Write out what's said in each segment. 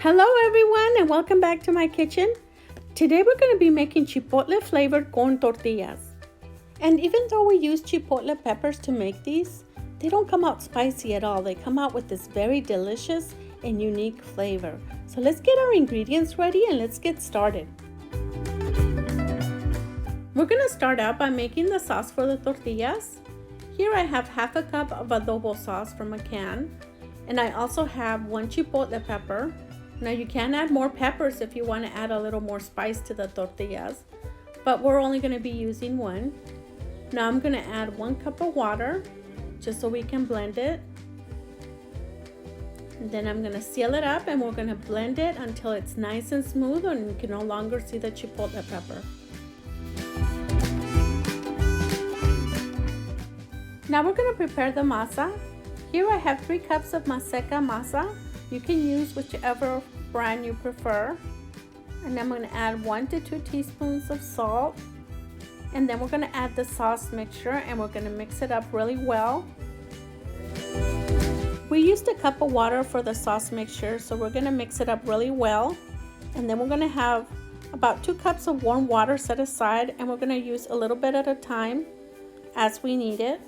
Hello everyone and welcome back to my kitchen. Today we're going to be making chipotle flavored corn tortillas. And even though we use chipotle peppers to make these, they don't come out spicy at all. They come out with this very delicious and unique flavor. So let's get our ingredients ready and let's get started. We're going to start out by making the sauce for the tortillas. Here I have half a cup of adobo sauce from a can. And I also have 1 chipotle pepper. Now you can add more peppers if you want to add a little more spice to the tortillas, but we're only going to be using 1. Now I'm going to add 1 cup of water just so we can blend it. And then I'm going to seal it up and we're going to blend it until it's nice and smooth and you can no longer see the chipotle pepper. Now we're going to prepare the masa. Here I have 3 cups of Masa. You can use whichever brand you prefer. And I'm going to add 1 to 2 teaspoons of salt. And then we're going to add the sauce mixture and we're going to mix it up really well. We used a cup of water for the sauce mixture, so we're going to mix it up really well. And then we're going to have about 2 cups of warm water set aside, and we're going to use a little bit at a time as we need it.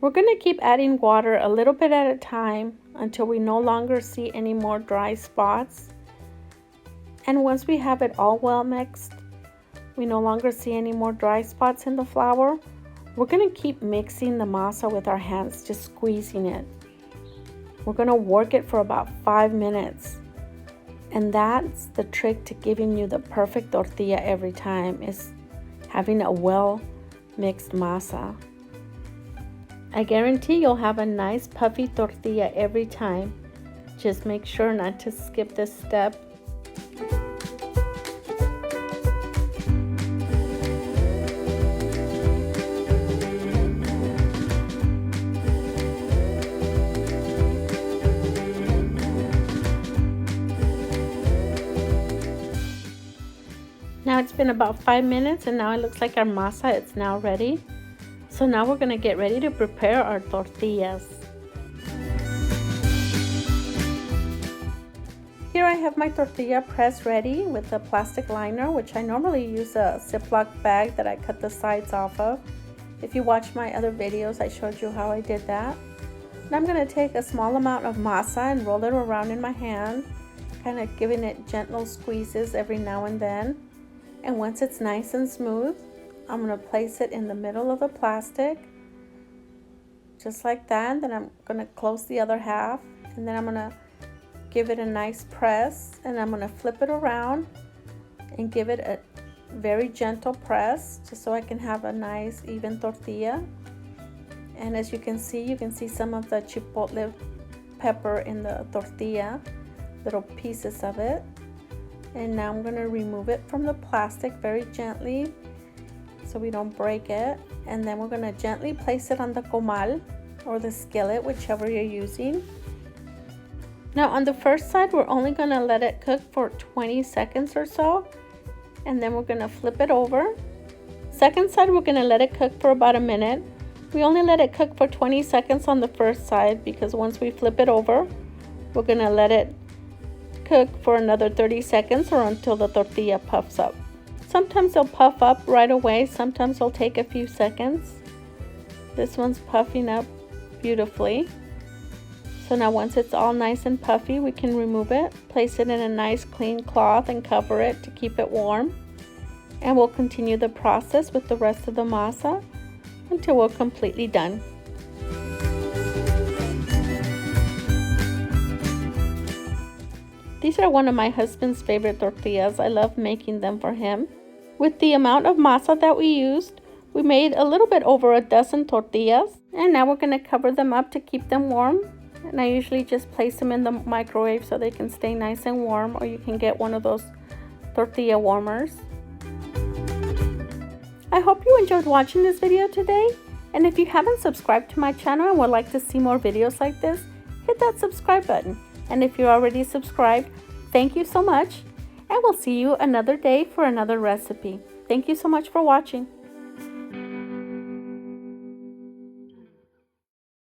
We're going to keep adding water a little bit at a time until we no longer see any more dry spots. And once we have it all well mixed, we no longer see any more dry spots in the flour, we're going to keep mixing the masa with our hands, just squeezing it. We're going to work it for about 5 minutes. And that's the trick to giving you the perfect tortilla every time, is having a well mixed masa. I guarantee you'll have a nice puffy tortilla every time. Just make sure not to skip this step. Now it's been about 5 minutes and now it looks like our masa is now ready. So now we're going to get ready to prepare our tortillas. Here I have my tortilla press ready with a plastic liner, which I normally use a Ziploc bag that I cut the sides off of. If you watch my other videos, I showed you how I did that. And I'm going to take a small amount of masa and roll it around in my hand, kind of giving it gentle squeezes every now and then. And once it's nice and smooth, I'm going to place it in the middle of the plastic, just like that. Then I'm going to close the other half, and then I'm going to give it a nice press, and I'm going to flip it around and give it a very gentle press, just so I can have a nice even tortilla. And as you can see some of the chipotle pepper in the tortilla, little pieces of it. And now I'm going to remove it from the plastic very gently, so we don't break it. And then we're going to gently place it on the comal or the skillet, whichever you're using. Now on the first side, we're only going to let it cook for 20 seconds or so, and then we're going to flip it over. Second side, we're going to let it cook for about a minute. We only let it cook for 20 seconds on the first side because once we flip it over, we're going to let it cook for another 30 seconds or until the tortilla puffs up. Sometimes they'll puff up right away, sometimes they'll take a few seconds. This one's puffing up beautifully. So now once it's all nice and puffy, we can remove it, place it in a nice clean cloth and cover it to keep it warm. And we'll continue the process with the rest of the masa until we're completely done. These are one of my husband's favorite tortillas. I love making them for him. With the amount of masa that we used, we made a little bit over a dozen tortillas. And now we're going to cover them up to keep them warm. And I usually just place them in the microwave so they can stay nice and warm, or you can get one of those tortilla warmers. I hope you enjoyed watching this video today. And if you haven't subscribed to my channel and would like to see more videos like this, hit that subscribe button. And if you're already subscribed, thank you so much. And we'll see you another day for another recipe. Thank you so much for watching.